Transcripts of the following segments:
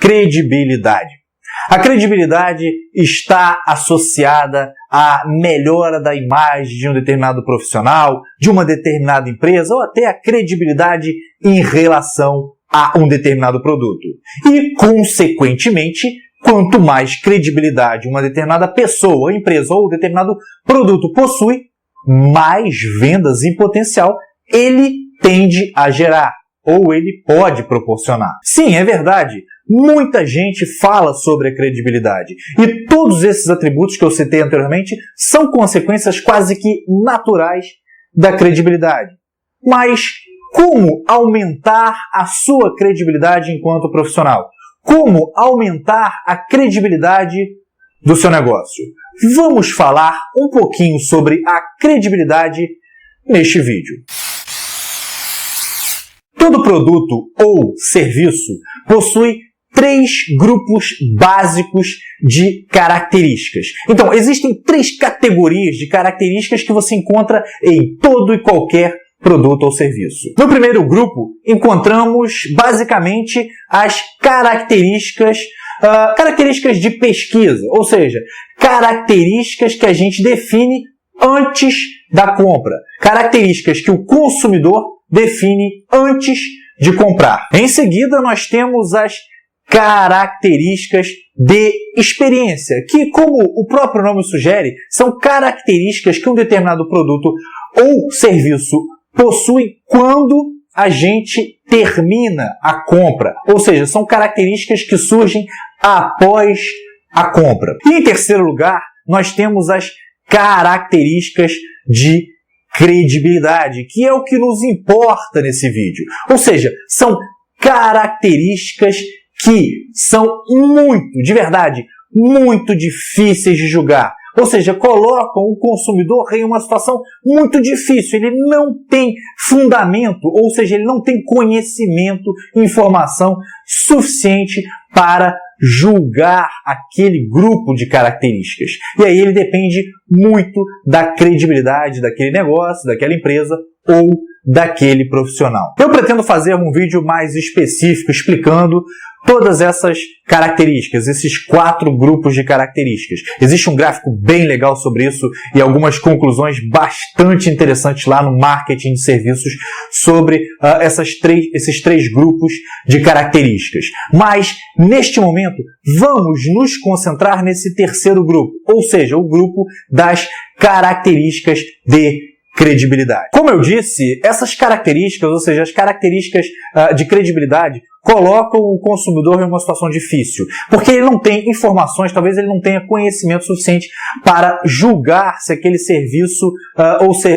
credibilidade. A credibilidade está associada à melhora da imagem de um determinado profissional, de uma determinada empresa, ou até a credibilidade em relação a um determinado produto. E, consequentemente, quanto mais credibilidade uma determinada pessoa, empresa ou determinado produto possui, mais vendas em potencial ele tende a gerar, ou ele pode proporcionar. Sim, é verdade. Muita gente fala sobre a credibilidade e todos esses atributos que eu citei anteriormente são consequências quase que naturais da credibilidade. Mas como aumentar a sua credibilidade enquanto profissional? Como aumentar a credibilidade do seu negócio? Vamos falar um pouquinho sobre a credibilidade neste vídeo. Todo produto ou serviço possui 3 grupos básicos de características. Então, existem 3 categorias de características que você encontra em todo e qualquer produto ou serviço. No primeiro grupo, encontramos basicamente as características de pesquisa, ou seja, características que a gente define antes da compra, características que o consumidor define antes de comprar. Em seguida, nós temos as características de experiência, que, como o próprio nome sugere, são características que um determinado produto ou serviço possui quando a gente termina a compra, ou seja, são características que surgem após a compra. E em terceiro lugar, nós temos as características de credibilidade, que é o que nos importa nesse vídeo. Ou seja, são características que são de verdade, muito difíceis de julgar. Ou seja, colocam o consumidor em uma situação muito difícil. Ele não tem fundamento, ou seja, ele não tem conhecimento, informação suficiente para julgar aquele grupo de características. E aí ele depende muito da credibilidade daquele negócio, daquela empresa ou daquele profissional. Eu pretendo fazer um vídeo mais específico explicando todas essas características, esses 4 grupos de características. Existe um gráfico bem legal sobre isso e algumas conclusões bastante interessantes lá no marketing de serviços sobre esses 3 grupos de características. Mas, neste momento, vamos nos concentrar nesse terceiro grupo, ou seja, o grupo das características de credibilidade. Como eu disse, essas características, ou seja, as características de credibilidade, colocam o consumidor em uma situação difícil, porque ele não tem informações, talvez ele não tenha conhecimento suficiente para julgar se aquele serviço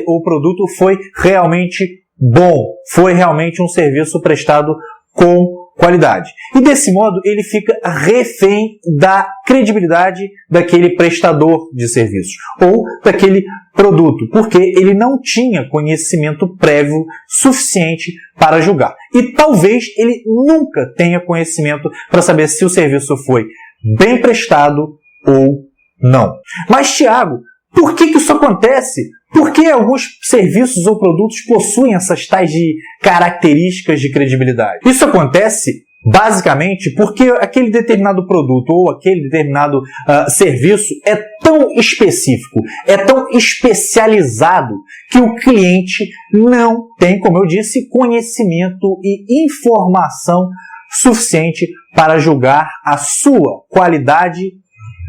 ou produto foi realmente bom, foi realmente um serviço prestado com qualidade. E desse modo ele fica refém da credibilidade daquele prestador de serviços ou daquele produto, porque ele não tinha conhecimento prévio suficiente para julgar. E talvez ele nunca tenha conhecimento para saber se o serviço foi bem prestado ou não. Mas, Thiago, por que isso acontece? Por que alguns serviços ou produtos possuem essas tais de características de credibilidade? Isso acontece basicamente porque aquele determinado produto ou aquele determinado serviço é tão específico, é tão especializado que o cliente não tem, como eu disse, conhecimento e informação suficiente para julgar a sua qualidade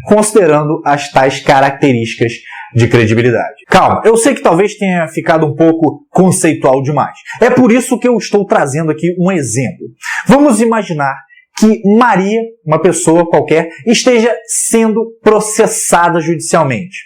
considerando as tais características de credibilidade. Calma, eu sei que talvez tenha ficado um pouco conceitual demais. É por isso que eu estou trazendo aqui um exemplo. Vamos imaginar que Maria, uma pessoa qualquer, esteja sendo processada judicialmente.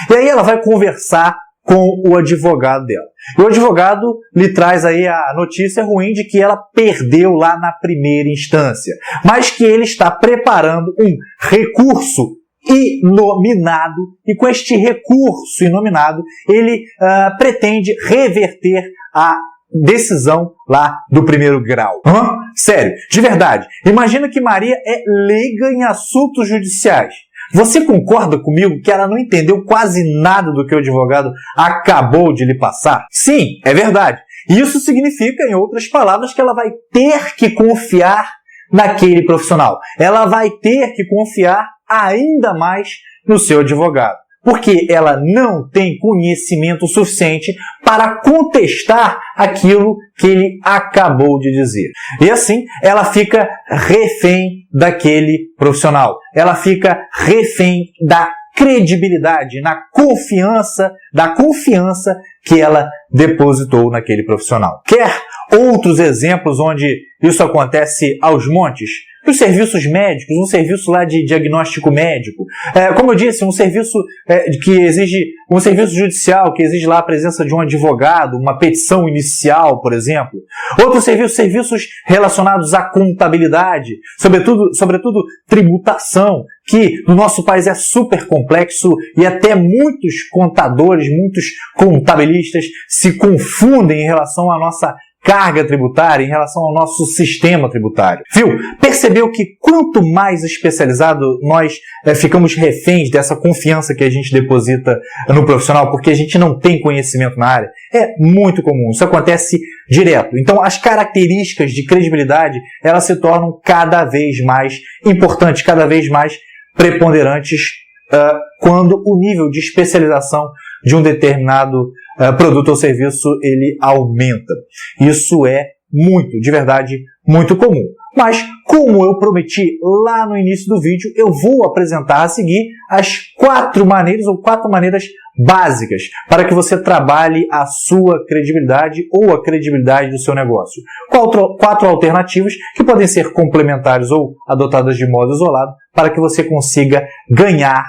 E aí ela vai conversar com o advogado dela. E o advogado lhe traz aí a notícia ruim de que ela perdeu lá na primeira instância, mas que ele está preparando um recurso inominado, e com este recurso inominado ele pretende reverter a decisão lá do primeiro grau. Sério, de verdade, imagina que Maria é leiga em assuntos judiciais. Você concorda comigo que ela não entendeu quase nada do que o advogado acabou de lhe passar? Sim, é verdade. Isso significa, em outras palavras, que ela vai ter que confiar naquele profissional. Ela vai ter que confiar ainda mais no seu advogado, porque ela não tem conhecimento suficiente para contestar aquilo que ele acabou de dizer. E assim, ela fica refém daquele profissional. Ela fica refém da credibilidade, da confiança que ela depositou naquele profissional. Quer outros exemplos onde isso acontece aos montes? Os serviços médicos, um serviço lá de diagnóstico médico. Como eu disse, um serviço que exige, um serviço judicial que exige lá a presença de um advogado, uma petição inicial, por exemplo. Outros serviços relacionados à contabilidade, sobretudo tributação, que no nosso país é super complexo e até muitos contadores, muitos contabilistas se confundem em relação à nossa carga tributária, em relação ao nosso sistema tributário. Viu? Percebeu que quanto mais especializado nós ficamos reféns dessa confiança que a gente deposita no profissional, porque a gente não tem conhecimento na área? É muito comum, isso acontece direto. Então, as características de credibilidade, elas se tornam cada vez mais importantes, cada vez mais preponderantes quando o nível de especialização de um determinado produto ou serviço ele aumenta. Isso é muito, de verdade, muito comum. Mas, como eu prometi lá no início do vídeo, eu vou apresentar a seguir as 4 maneiras básicas para que você trabalhe a sua credibilidade ou a credibilidade do seu negócio. 4 alternativas que podem ser complementares ou adotadas de modo isolado para que você consiga ganhar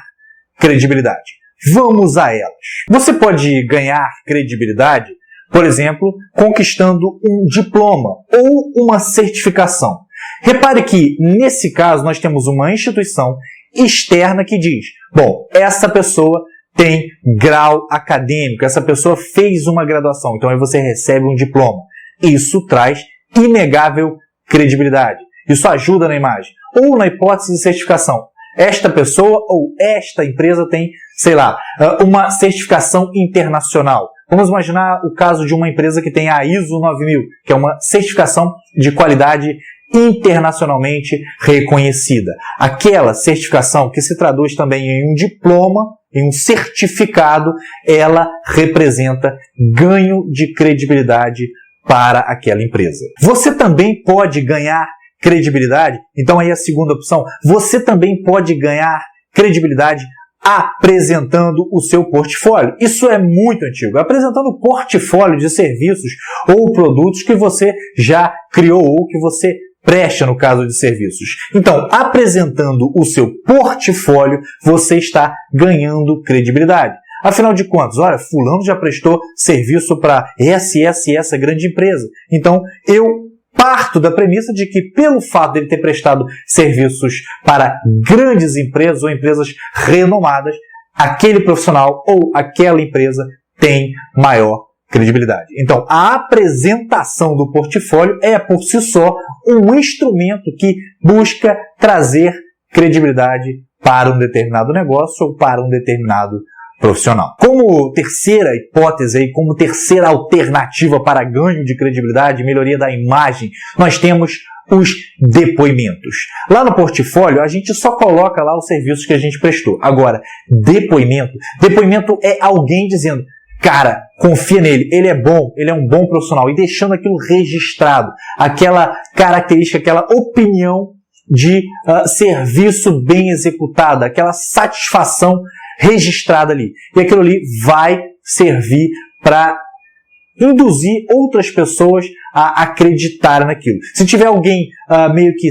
credibilidade. Vamos a elas. Você pode ganhar credibilidade, por exemplo, conquistando um diploma ou uma certificação. Repare que, nesse caso, nós temos uma instituição externa que diz, bom, essa pessoa tem grau acadêmico, essa pessoa fez uma graduação, então aí você recebe um diploma. Isso traz inegável credibilidade. Isso ajuda na imagem. Ou na hipótese de certificação. Esta pessoa ou esta empresa tem, sei lá, uma certificação internacional. Vamos imaginar o caso de uma empresa que tem a ISO 9000, que é uma certificação de qualidade internacionalmente reconhecida. Aquela certificação que se traduz também em um diploma, em um certificado, ela representa ganho de credibilidade para aquela empresa. Você também pode ganhar credibilidade, então aí a segunda opção, você também pode ganhar credibilidade apresentando o seu portfólio. Isso é muito antigo, apresentando o portfólio de serviços ou produtos que você já criou ou que você presta no caso de serviços. Então, apresentando o seu portfólio, você está ganhando credibilidade. Afinal de contas, olha, fulano já prestou serviço para essa grande empresa. Então, eu parto da premissa de que, pelo fato de ele ter prestado serviços para grandes empresas ou empresas renomadas, aquele profissional ou aquela empresa tem maior credibilidade. Então, a apresentação do portfólio é, por si só, um instrumento que busca trazer credibilidade para um determinado negócio ou para um determinado profissional. Como terceira hipótese, como terceira alternativa para ganho de credibilidade e melhoria da imagem, nós temos os depoimentos. Lá no portfólio, a gente só coloca lá os serviços que a gente prestou. Agora, depoimento é alguém dizendo, cara, confia nele, ele é bom, ele é um bom profissional, e deixando aquilo registrado, aquela característica, aquela opinião de serviço bem executado, aquela satisfação registrada ali. E aquilo ali vai servir para induzir outras pessoas a acreditar naquilo. Se tiver alguém meio que,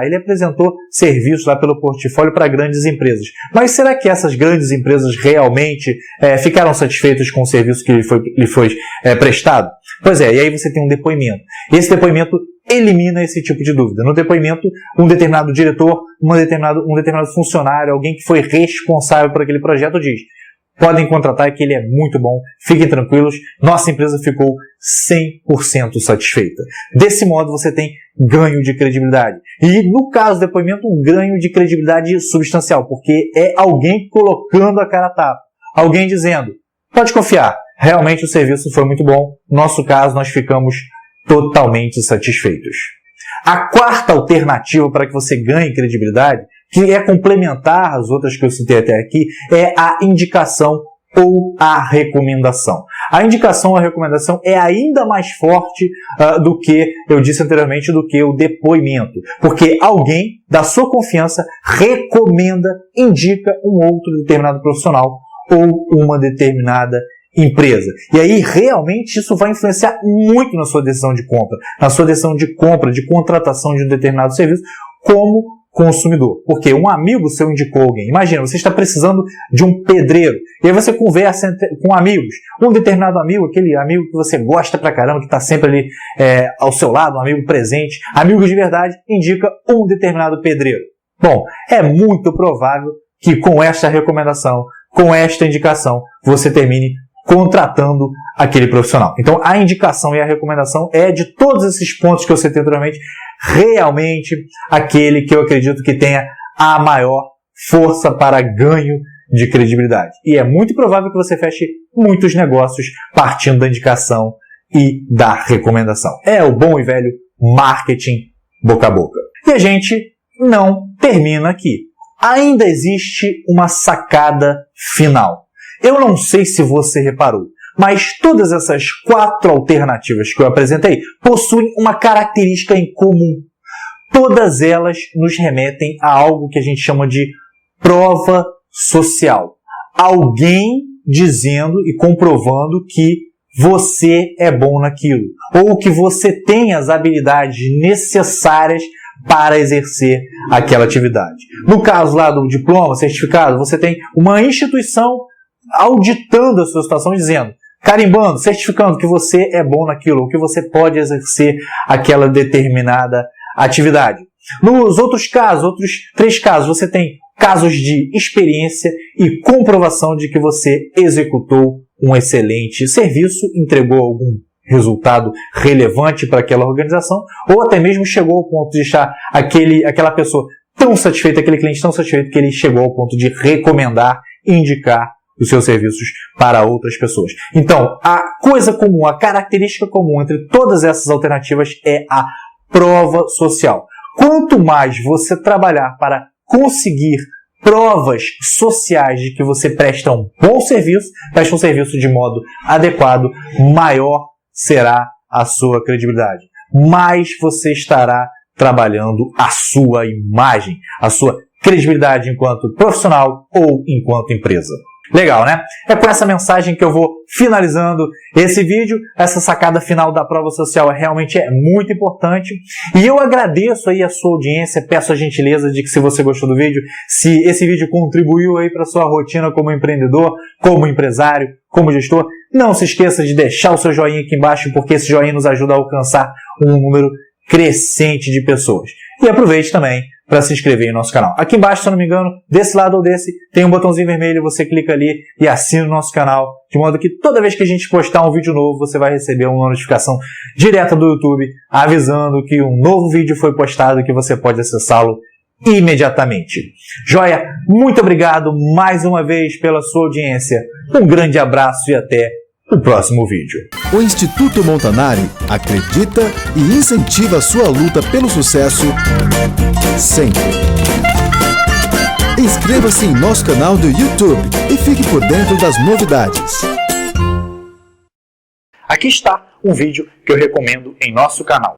ele apresentou serviços lá pelo portfólio para grandes empresas. Mas será que essas grandes empresas realmente ficaram satisfeitas com o serviço que lhe foi prestado? Pois é, e aí você tem um depoimento. Esse depoimento elimina esse tipo de dúvida. No depoimento, um determinado diretor, um determinado funcionário, alguém que foi responsável por aquele projeto diz, podem contratar que ele é muito bom, fiquem tranquilos, nossa empresa ficou 100% satisfeita. Desse modo você tem ganho de credibilidade. E no caso do depoimento, um ganho de credibilidade substancial, porque é alguém colocando a cara a tapa, alguém dizendo, pode confiar, realmente o serviço foi muito bom, no nosso caso nós ficamos totalmente satisfeitos. A quarta alternativa para que você ganhe credibilidade, que é complementar as outras que eu citei até aqui, é a indicação ou a recomendação. A indicação ou a recomendação é ainda mais forte do que eu disse anteriormente, do que o depoimento. Porque alguém da sua confiança recomenda, indica um outro determinado profissional ou uma determinada empresa. E aí, realmente, isso vai influenciar muito na sua decisão de compra, de contratação de um determinado serviço, como consumidor. Porque um amigo seu indicou alguém. Imagina, você está precisando de um pedreiro. E aí você conversa com amigos. Um determinado amigo, aquele amigo que você gosta pra caramba, que está sempre ali ao seu lado, um amigo presente, amigo de verdade, indica um determinado pedreiro. Bom, é muito provável que com esta recomendação, com esta indicação, você termine contratando aquele profissional. Então, a indicação e a recomendação é, de todos esses pontos que eu citei anteriormente, realmente aquele que eu acredito que tenha a maior força para ganho de credibilidade. E é muito provável que você feche muitos negócios partindo da indicação e da recomendação. É o bom e velho marketing boca a boca. E a gente não termina aqui. Ainda existe uma sacada final. Eu não sei se você reparou, mas todas essas 4 alternativas que eu apresentei possuem uma característica em comum. Todas elas nos remetem a algo que a gente chama de prova social. Alguém dizendo e comprovando que você é bom naquilo, ou que você tem as habilidades necessárias para exercer aquela atividade. No caso lá do diploma, certificado, você tem uma instituição auditando a sua situação, dizendo, carimbando, certificando que você é bom naquilo, ou que você pode exercer aquela determinada atividade. Nos outros casos, outros 3 casos, você tem casos de experiência e comprovação de que você executou um excelente serviço, entregou algum resultado relevante para aquela organização, ou até mesmo chegou ao ponto de deixar aquela pessoa tão satisfeita, aquele cliente tão satisfeito, que ele chegou ao ponto de recomendar, indicar os seus serviços para outras pessoas. Então, a coisa comum, a característica comum entre todas essas alternativas é a prova social. Quanto mais você trabalhar para conseguir provas sociais de que você presta um bom serviço, presta um serviço de modo adequado, maior será a sua credibilidade. Mais você estará trabalhando a sua imagem, a sua credibilidade enquanto profissional ou enquanto empresa. Legal, né? É com essa mensagem que eu vou finalizando esse vídeo. Essa sacada final da prova social realmente é muito importante. E eu agradeço aí a sua audiência, peço a gentileza de que, se você gostou do vídeo, se esse vídeo contribuiu aí para a sua rotina como empreendedor, como empresário, como gestor, não se esqueça de deixar o seu joinha aqui embaixo, porque esse joinha nos ajuda a alcançar um número crescente de pessoas. E aproveite também para se inscrever em nosso canal. Aqui embaixo, se eu não me engano, desse lado ou desse, tem um botãozinho vermelho, você clica ali e assina o nosso canal, de modo que toda vez que a gente postar um vídeo novo, você vai receber uma notificação direta do YouTube, avisando que um novo vídeo foi postado e que você pode acessá-lo imediatamente. Joia, muito obrigado mais uma vez pela sua audiência. Um grande abraço e até o próximo vídeo. O Instituto Montanari acredita e incentiva a sua luta pelo sucesso sempre. Inscreva-se em nosso canal do YouTube e fique por dentro das novidades. Aqui está um vídeo que eu recomendo em nosso canal.